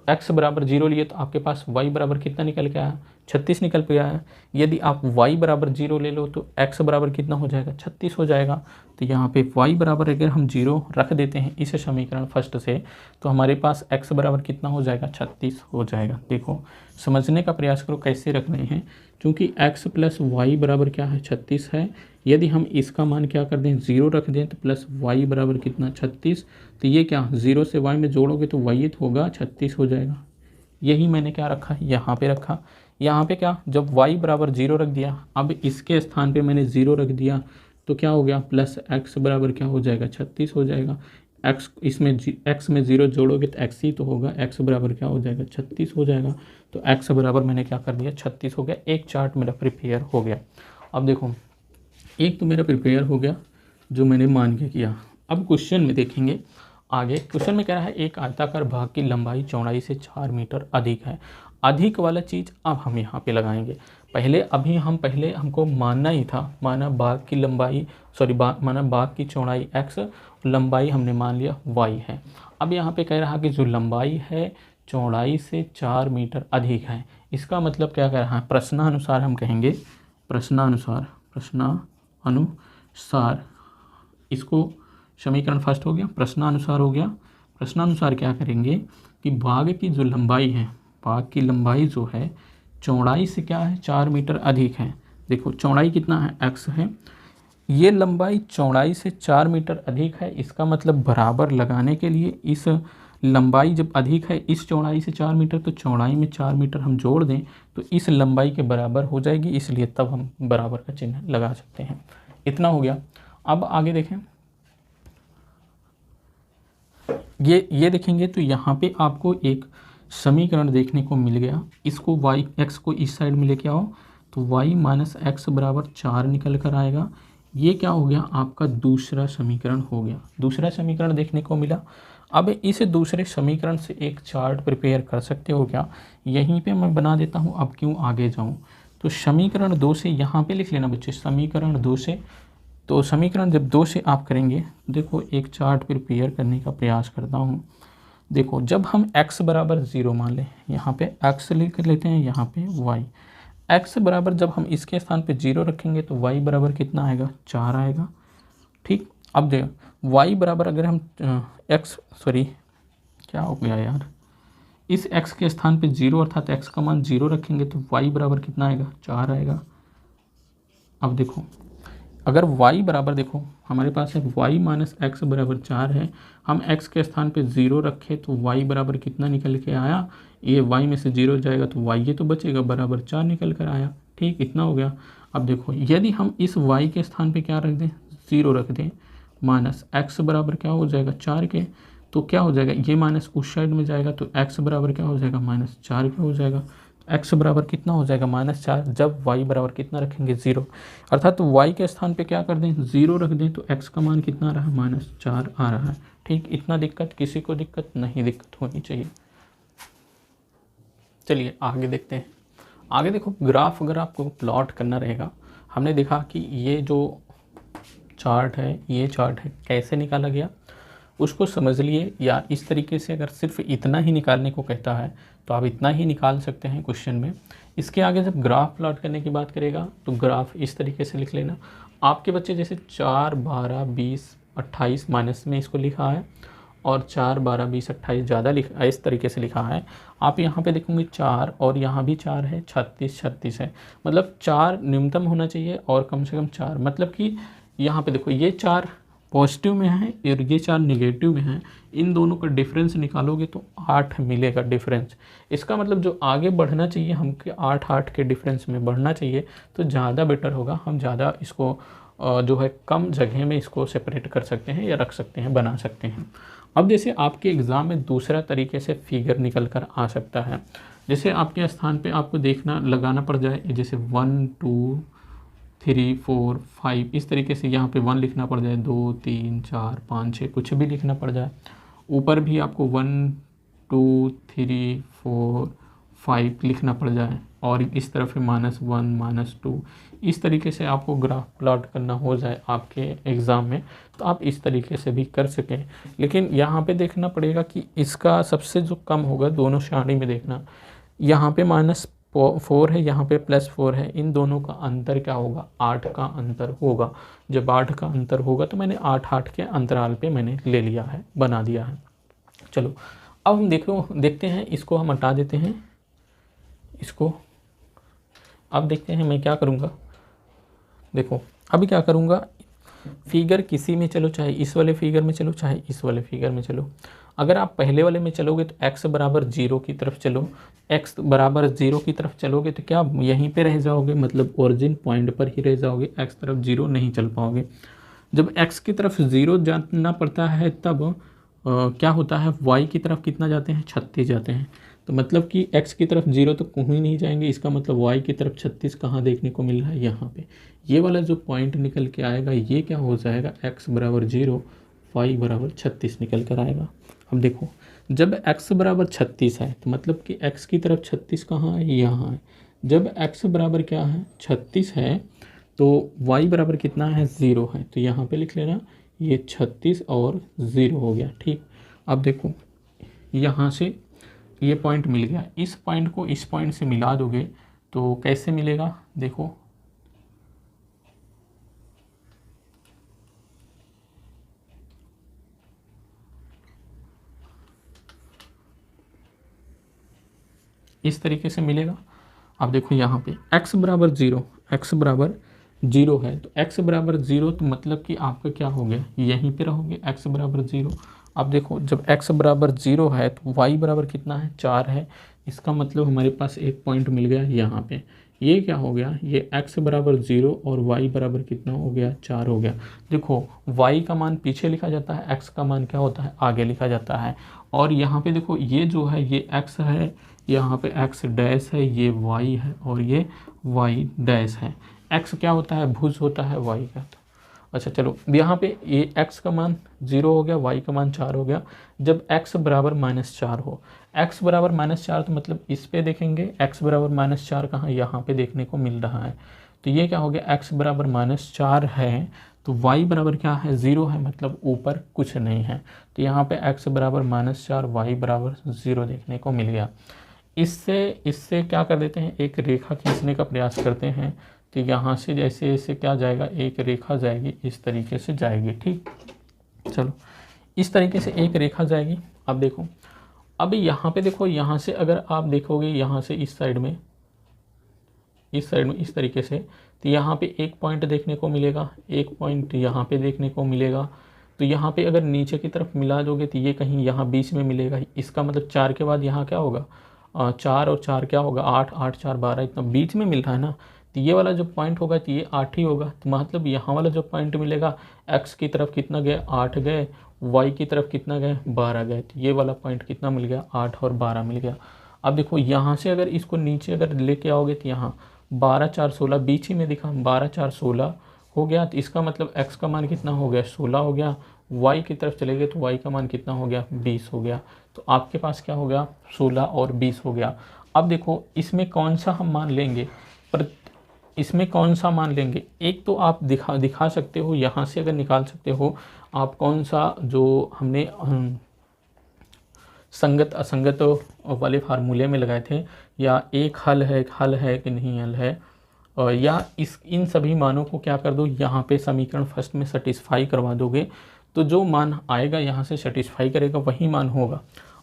x बराबर 0 लिए तो आपके पास y बराबर कितना निकल के आया, 36 निकल के आया। यदि आप y बराबर 0 ले लो तो x बराबर कितना हो जाएगा, 36 हो जाएगा। तो यहाँ पे y बराबर अगर हम 0 रख देते हैं इस समीकरण फर्स्ट से, तो हमारे पास x बराबर कितना हो जाएगा, 36 हो जाएगा। देखो समझने का प्रयास करो कैसे रख रहे हैं, क्योंकि x प्लस वाई बराबर क्या है, 36 है। यदि हम इसका मान क्या कर दें, 0 रख दें तो प्लस y बराबर कितना, 36। तो ये क्या 0 से y में जोड़ोगे तो y तो होगा, 36 हो जाएगा। यही मैंने क्या रखा, यहाँ पे रखा। यहाँ पे क्या, जब y बराबर 0 रख दिया, अब इसके स्थान पे मैंने 0 रख दिया तो क्या हो गया, प्लस x बराबर क्या हो जाएगा, 36 हो जाएगा। x इसमें x में 0 जोड़ोगे तो x ही तो होगा, x बराबर क्या हो जाएगा, 36 हो जाएगा। तो x बराबर मैंने क्या कर दिया, 36 हो गया। एक चार्ट मेरा प्रिपेयर हो गया। अब देखो एक तो मेरा प्रिपेयर हो गया जो मैंने मान के किया। अब क्वेश्चन में देखेंगे आगे। क्वेश्चन में कह रहा है एक आयताकार भाग की लंबाई चौड़ाई से 4 मीटर अधिक है। अधिक वाला चीज़ अब हम यहाँ पे लगाएंगे। पहले हमको मानना ही था, माना बाग की लंबाई माना बाग की चौड़ाई x, लंबाई हमने मान लिया y है। अब यहाँ पे कह रहा है कि जो लंबाई है चौड़ाई से 4 मीटर अधिक है। इसका मतलब क्या कह रहा है, प्रश्नानुसार हम कहेंगे, प्रश्नानुसार इसको समीकरण फर्स्ट हो गया, प्रश्नानुसार हो गया। प्रश्नानुसार क्या करेंगे कि भाग की जो लंबाई है, भाग की लंबाई जो है चौड़ाई से क्या है, 4 मीटर अधिक है। देखो चौड़ाई कितना है, x है। ये लंबाई चौड़ाई से 4 मीटर अधिक है। इसका मतलब बराबर लगाने के लिए इस लंबाई जब अधिक है इस चौड़ाई से 4 मीटर, तो चौड़ाई में 4 मीटर हम जोड़ दें तो इस लंबाई के बराबर हो जाएगी, इसलिए तब हम बराबर का चिन्ह लगा सकते हैं। इतना हो गया। अब आगे देखें, ये देखेंगे तो यहाँ पे आपको एक समीकरण देखने को मिल गया। इसको x को इस साइड में लेके आओ तो y माइनस एक्स बराबर 4 निकल कर आएगा। ये क्या हो गया, आपका दूसरा समीकरण हो गया। दूसरा समीकरण देखने को मिला। अब इस दूसरे समीकरण से एक चार्ट प्रिपेयर कर सकते हो क्या, यहीं पे मैं बना देता हूँ। अब क्यों आगे जाऊँ, तो समीकरण 2 से यहाँ पे लिख लेना बच्चे, समीकरण 2 से। तो समीकरण जब 2 से आप करेंगे, देखो एक चार्ट प्रिपेयर करने का प्रयास करता हूँ। देखो जब हम x बराबर 0 मान लें, यहाँ पे x लिख लेते हैं, यहाँ पे y। x बराबर जब हम इसके स्थान पे 0 रखेंगे तो y बराबर कितना आएगा, 4 आएगा। ठीक, अब देखो y बराबर अगर हम क्या हो गया यार, इस x के स्थान पे 0 अर्थात x का मान 0 रखेंगे तो y बराबर कितना आएगा, 4 आएगा। अब देखो अगर y बराबर, देखो हमारे पास है y माइनस एक्स बराबर 4 है, हम x के स्थान पे 0 रखे तो y बराबर कितना निकल के आया, ये y में से 0 जाएगा तो y ये तो बचेगा, बराबर 4 निकल कर आया। ठीक, इतना हो गया। अब देखो यदि हम इस y के स्थान पे क्या रख दें, 0 रख दें, माइनस एक्स बराबर क्या हो जाएगा, 4 के, तो क्या हो जाएगा, ये माइनस उस साइड में जाएगा तो x बराबर क्या हो जाएगा, माइनस 4 के हो जाएगा। x बराबर कितना हो जाएगा, -4, जब y बराबर कितना रखेंगे, 0, अर्थात तो y के स्थान पे क्या कर दें, 0 रख दें तो x का मान कितना आ रहा है, -4 आ रहा है। ठीक, इतना दिक्कत, किसी को दिक्कत नहीं, दिक्कत होनी चाहिए। चलिए आगे देखते हैं। आगे देखो ग्राफ अगर आपको प्लॉट करना रहेगा, हमने देखा कि ये जो चार्ट है, ये चार्ट है, कैसे निकाला गया उसको समझ लिए, या इस तरीके से अगर सिर्फ इतना ही निकालने को कहता है तो आप इतना ही निकाल सकते हैं क्वेश्चन में। इसके आगे जब ग्राफ प्लॉट करने की बात करेगा तो ग्राफ इस तरीके से लिख लेना। आपके बच्चे जैसे 4, 12, 20, 28 माइनस में इसको लिखा है, और 4, 12, 20, 28 ज़्यादा लिखा, इस तरीके से लिखा है। आप यहाँ पे देखोगे 4 और यहाँ भी 4 है, 36, 36 है, मतलब 4 न्यूनतम होना चाहिए और कम से कम 4, मतलब कि यहाँ पे देखो ये 4 पॉजिटिव में है और ये 4 निगेटिव में है, इन दोनों का डिफरेंस निकालोगे तो 8 मिलेगा डिफरेंस। इसका मतलब जो आगे बढ़ना चाहिए हमके 8 के डिफरेंस में बढ़ना चाहिए, तो ज़्यादा बेटर होगा, हम ज़्यादा इसको जो है कम जगह में इसको सेपरेट कर सकते हैं या रख सकते हैं, बना सकते हैं। अब जैसे आपके एग्ज़ाम में दूसरा तरीके से फिगर निकल कर आ सकता है, जैसे आपके स्थान पे आपको देखना लगाना पड़ जाए, जैसे 1, 2, 3, 4, 5 इस तरीके से, यहाँ पे 1 लिखना पड़ जाए, 2, 3, 4, 5, 6 कुछ भी लिखना पड़ जाए। ऊपर भी आपको 1, 2, 3, 4, 5 लिखना पड़ जाए, और इस तरफ -1, -2 इस तरीके से आपको ग्राफ प्लॉट करना हो जाए आपके एग्ज़ाम में, तो आप इस तरीके से भी कर सकें। लेकिन यहाँ पे देखना पड़ेगा कि इसका सबसे जो कम होगा, दोनों श्रेणी में देखना, यहाँ पे -4 है, यहाँ पे +4 है, इन दोनों का अंतर क्या होगा, 8 का अंतर होगा। जब 8 का अंतर होगा तो मैंने 8 के अंतराल पे मैंने ले लिया है, बना दिया है। चलो अब हम देखते हैं, इसको हम हटा देते हैं इसको। अब देखते हैं मैं क्या करूँगा, देखो अभी क्या करूँगा, फिगर किसी में चलो, चाहे इस वाले फिगर में चलो, चाहे इस वाले फिगर में चलो। अगर आप पहले वाले में चलोगे तो x बराबर 0 की तरफ चलो, x बराबर 0 की तरफ चलोगे तो क्या यहीं पे रह जाओगे, मतलब ओरिजिन पॉइंट पर ही रह जाओगे, x तरफ 0 नहीं चल पाओगे। जब x की तरफ 0 जाना पड़ता है तब क्या होता है, y की तरफ कितना जाते हैं, 36 जाते हैं। तो मतलब कि x की तरफ 0 तो कहीं नहीं जाएंगे, इसका मतलब y की तरफ 36 कहाँ देखने को मिल रहा है, यहाँ पे। ये वाला जो पॉइंट निकल के आएगा ये क्या हो जाएगा, x बराबर 0, y बराबर 36 निकल कर आएगा। अब देखो जब x बराबर 36 है तो मतलब कि x की तरफ 36 कहाँ है, यहाँ है। जब x बराबर क्या है, 36 है, तो y बराबर कितना है, 0 है, तो यहाँ पे लिख लेना ये 36 और 0 हो गया। ठीक, अब देखो यहाँ से ये पॉइंट मिल गया, इस पॉइंट को इस पॉइंट से मिला दोगे तो कैसे मिलेगा, देखो इस तरीके से मिलेगा। अब देखो यहाँ पे x बराबर 0, x बराबर 0 है, तो x बराबर 0 तो मतलब कि आपका क्या हो गया, यहीं पे रहोगे, x बराबर 0। अब देखो जब x बराबर 0 है तो y बराबर कितना है, 4 है, इसका मतलब हमारे पास एक पॉइंट मिल गया यहाँ पे। ये क्या हो गया, ये x बराबर 0 और y बराबर कितना हो गया, 4 हो गया। देखो y का मान पीछे लिखा जाता है, x का मान क्या होता है, आगे लिखा जाता है। और यहाँ पे देखो ये जो है ये x है, यहाँ पे x डैश है, ये y है और ये y डैश है। x क्या होता है, भुज होता है y का, अच्छा चलो, यहाँ पे ये x का मान 0 हो गया, y का मान 4 हो गया। जब x बराबर -4 हो, x बराबर -4 तो मतलब इस पे देखेंगे x बराबर -4 कहाँ, यहाँ पे देखने को मिल रहा है। तो ये क्या हो गया, x बराबर -4 है तो y बराबर क्या है, 0 है, मतलब ऊपर कुछ नहीं है। तो यहाँ पे x बराबर -4, y बराबर 0 देखने को मिल गया। इससे क्या कर देते हैं, एक रेखा खींचने का प्रयास करते हैं। तो यहाँ से जैसे जैसे क्या जाएगा, एक रेखा जाएगी, इस तरीके से जाएगी। ठीक, चलो इस तरीके से एक रेखा जाएगी। अब देखो, अब यहाँ पे देखो, यहाँ से अगर आप देखोगे, यहाँ से इस साइड में इस तरीके से, तो यहाँ पे एक पॉइंट देखने को मिलेगा, एक पॉइंट यहाँ पे देखने को मिलेगा। तो यहाँ पे अगर नीचे की तरफ मिला दोगे तो ये कहीं यहाँ बीच में मिलेगा। इसका मतलब 4 के बाद यहाँ क्या होगा, 4 और 4 क्या होगा, 8, 8 4 12, इतना बीच में मिल रहा है ना। तो ये वाला जो पॉइंट होगा तो ये 8 ही होगा। तो मतलब यहाँ वाला जो पॉइंट मिलेगा, x की तरफ कितना गए, 8 गए, y की तरफ कितना गए, 12 गए। तो ये वाला पॉइंट कितना मिल गया, 8 और 12 मिल गया। अब देखो यहाँ से अगर इसको नीचे अगर लेके आओगे तो यहाँ 12 4 16 बीच ही में दिखा, 12 4 16 हो गया। तो इसका मतलब x का मान कितना हो गया, 16 हो गया। y की तरफ चले गए तो y का मान कितना हो गया, 20 हो गया। तो आपके पास क्या हो गया, 16 और 20 हो गया। अब देखो इसमें कौन सा हम मान लेंगे, पर इसमें कौन सा मान लेंगे, एक तो आप दिखा सकते हो, यहाँ से अगर निकाल सकते हो आप कौन सा जो हमने संगत असंगत वाले फार्मूले में लगाए थे, या एक हल है कि नहीं हल है, या इन सभी मानों को क्या कर दो, यहाँ पे समीकरण फर्स्ट में सेटिस्फाई करवा दोगे तो जो मान आएगा यहाँ से सेटिस्फाई करेगा वही मान होगा।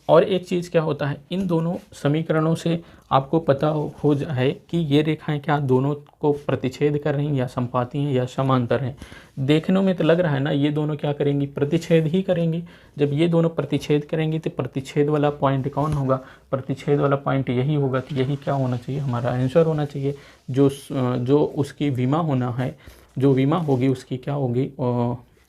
और एक चीज़ क्या होता है, इन दोनों समीकरणों से आपको पता हो जाए कि ये रेखाएं क्या दोनों को प्रतिच्छेद कर रही हैं, या समपाती हैं, या समांतर हैं। देखने में तो लग रहा है ना ये दोनों क्या करेंगी, प्रतिच्छेद ही करेंगी। जब ये दोनों प्रतिच्छेद करेंगी तो प्रतिच्छेद वाला पॉइंट कौन होगा, प्रतिच्छेद वाला पॉइंट यही होगा। तो यही क्या होना चाहिए, हमारा आंसर होना चाहिए। जो उसकी विमा होना है, जो विमा होगी उसकी क्या होगी,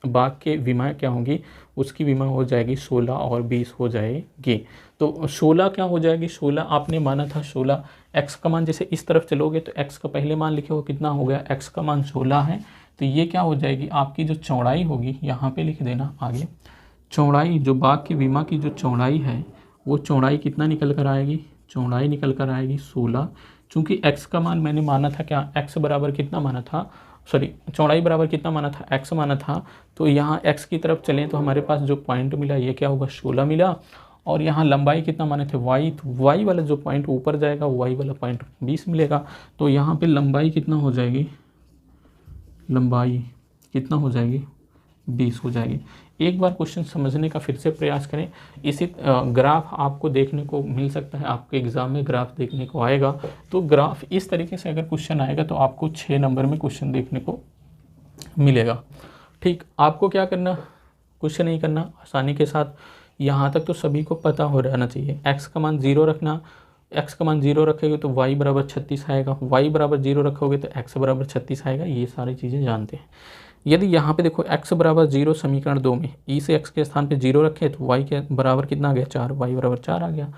बाग के विमा क्या होगी, उसकी विमा हो जाएगी 16 और 20 हो जाएगी। तो 16 क्या हो जाएगी, 16 आपने माना था 16, x का मान जैसे इस तरफ चलोगे तो x का पहले मान लिखे हो कितना हो गया, x का मान 16 है। तो ये क्या हो जाएगी, आपकी जो चौड़ाई होगी, यहाँ पे लिख देना आगे, चौड़ाई जो बाग के विमा की जो चौड़ाई है वो चौड़ाई कितना निकल कर आएगी, चौड़ाई निकल कर आएगी 16। चूँकि x का मान मैंने माना था क्या, x बराबर कितना माना था, सॉरी चौड़ाई बराबर कितना माना था, x माना था। तो यहाँ x की तरफ चलें तो हमारे पास जो पॉइंट मिला ये क्या होगा, 16 मिला। और यहाँ लंबाई कितना माने थे, y, तो y वाला जो पॉइंट ऊपर जाएगा y वाला पॉइंट 20 मिलेगा। तो यहाँ पे लंबाई कितना हो जाएगी, लंबाई कितना हो जाएगी, 20 हो जाएगी। एक बार क्वेश्चन समझने का फिर से प्रयास करें। इसी ग्राफ आपको देखने को मिल सकता है, आपके एग्ज़ाम में ग्राफ देखने को आएगा। तो ग्राफ इस तरीके से अगर क्वेश्चन आएगा तो आपको 6 नंबर में क्वेश्चन देखने को मिलेगा। ठीक, आपको क्या करना, क्वेश्चन नहीं करना, आसानी के साथ यहाँ तक तो सभी को पता हो रहना चाहिए। x का मान 0 रखना, x का मान 0 रखोगे तो y बराबर 36 आएगा, y बराबर 0 रखोगे तो x बराबर 36 आएगा। ये सारी चीज़ें जानते हैं। यदि यहाँ पे देखो x बराबर 0 समीकरण 2 में e से x के स्थान पे 0 रखे तो y के बराबर कितना आ गया, 4, y बराबर 4 आ गया।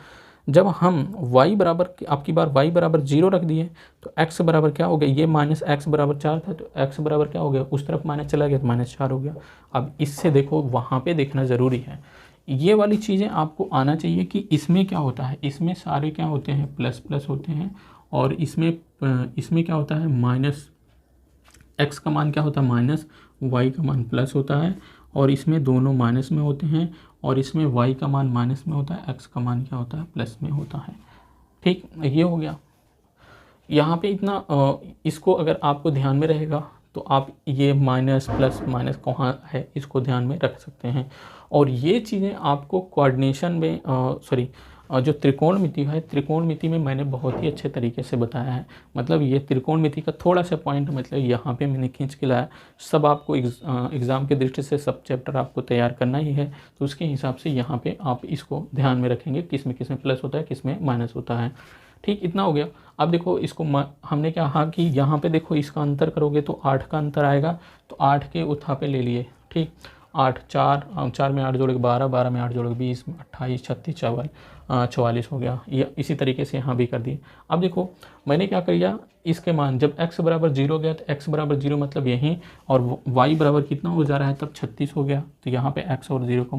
जब हम y बराबर आपकी बार y बराबर 0 रख दिए तो x बराबर क्या हो गया, ये माइनस x बराबर 4 था तो x बराबर क्या हो गया, उस तरफ माइनस चला गया तो -4 हो गया। अब इससे देखो वहाँ पे देखना ज़रूरी है, ये वाली चीज़ें आपको आना चाहिए कि इसमें क्या होता है, इसमें सारे क्या होते हैं, प्लस प्लस होते हैं, और इसमें क्या होता है, माइनस x का मान क्या होता है माइनस, y का मान प्लस होता है, और इसमें दोनों माइनस में होते हैं, और इसमें y का मान माइनस में होता है, x का मान क्या होता है, प्लस में होता है। ठीक, ये हो गया। यहाँ पे इतना इसको अगर आपको ध्यान में रहेगा तो आप ये माइनस प्लस माइनस कहाँ है इसको ध्यान में रख सकते हैं। और ये चीज़ें आपको कोऑर्डिनेशन में जो त्रिकोणमिति है, त्रिकोणमिति में मैंने बहुत ही अच्छे तरीके से बताया है। मतलब ये त्रिकोणमिति का थोड़ा सा पॉइंट मतलब यहाँ पे मैंने खींच के लाया। सब आपको एग्ज़ाम के दृष्टि से सब चैप्टर आपको तैयार करना ही है, तो उसके हिसाब से यहाँ पे आप इसको ध्यान में रखेंगे किस में प्लस होता है, किस में माइनस होता है। ठीक, इतना हो गया। अब देखो इसको हमने क्या कहा कि यहाँ पे देखो इसका अंतर करोगे तो 8 का अंतर आएगा, तो 8 के उठापे ले लिए। ठीक, 8 4 में 8 जोड़े 12, 12 में 8 जोड़े 20, 28, 36, 44 हो गया। ये इसी तरीके से यहाँ भी कर दिए। अब देखो मैंने क्या किया, इसके मान जब x बराबर 0 गया तो x बराबर 0 मतलब यहीं, और y बराबर कितना हो जा रहा है तब 36 हो गया। तो यहाँ पे x और 0 को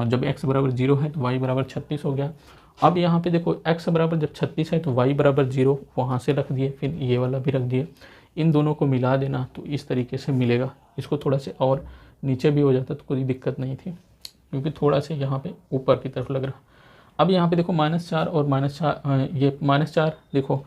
जब x बराबर 0 है तो y बराबर 36 हो गया। अब यहाँ पे देखो x बराबर जब 36 है तो y बराबर 0 वहाँ से रख दिए, फिर ये वाला भी रख दिए, इन दोनों को मिला देना तो इस तरीके से मिलेगा। इसको थोड़ा से और नीचे भी हो जाता तो कोई दिक्कत नहीं थी, क्योंकि थोड़ा से यहाँ पे ऊपर की तरफ लग रहा। अब यहाँ पे देखो -4 और -4, ये -4 देखो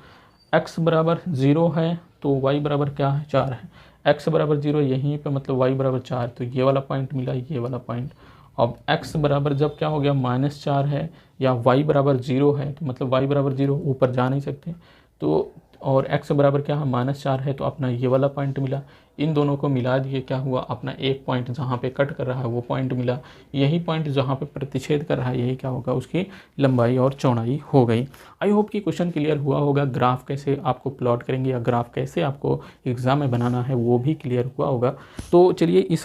x बराबर 0 है तो y बराबर क्या है 4 है, x बराबर 0 यहीं पे मतलब y बराबर 4, तो ये वाला पॉइंट मिला, ये वाला पॉइंट। अब x बराबर जब क्या हो गया -4 है या y बराबर 0 है तो मतलब y बराबर 0 ऊपर जा नहीं सकते, तो और x बराबर क्या है -4 है तो अपना ये वाला पॉइंट मिला। इन दोनों को मिला दिए, क्या हुआ अपना एक पॉइंट जहाँ पे कट कर रहा है वो पॉइंट मिला, यही पॉइंट जहाँ पे प्रतिच्छेद कर रहा है यही क्या होगा उसकी लंबाई और चौड़ाई हो गई। आई होप कि क्वेश्चन क्लियर हुआ होगा। ग्राफ कैसे आपको प्लॉट करेंगे या ग्राफ कैसे आपको एग्जाम में बनाना है वो भी क्लियर हुआ होगा। तो चलिए इस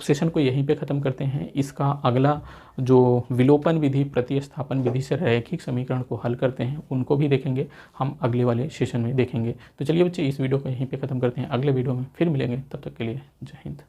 सेशन को यहीं पे ख़त्म करते हैं। इसका अगला जो विलोपन विधि प्रतिस्थापन विधि से रैखिक समीकरण को हल करते हैं उनको भी देखेंगे, हम अगले वाले सेशन में देखेंगे। तो चलिए बच्चे इस वीडियो को यहीं पे ख़त्म करते हैं, अगले वीडियो में फिर मिलेंगे, तब तक के लिए जय हिंद।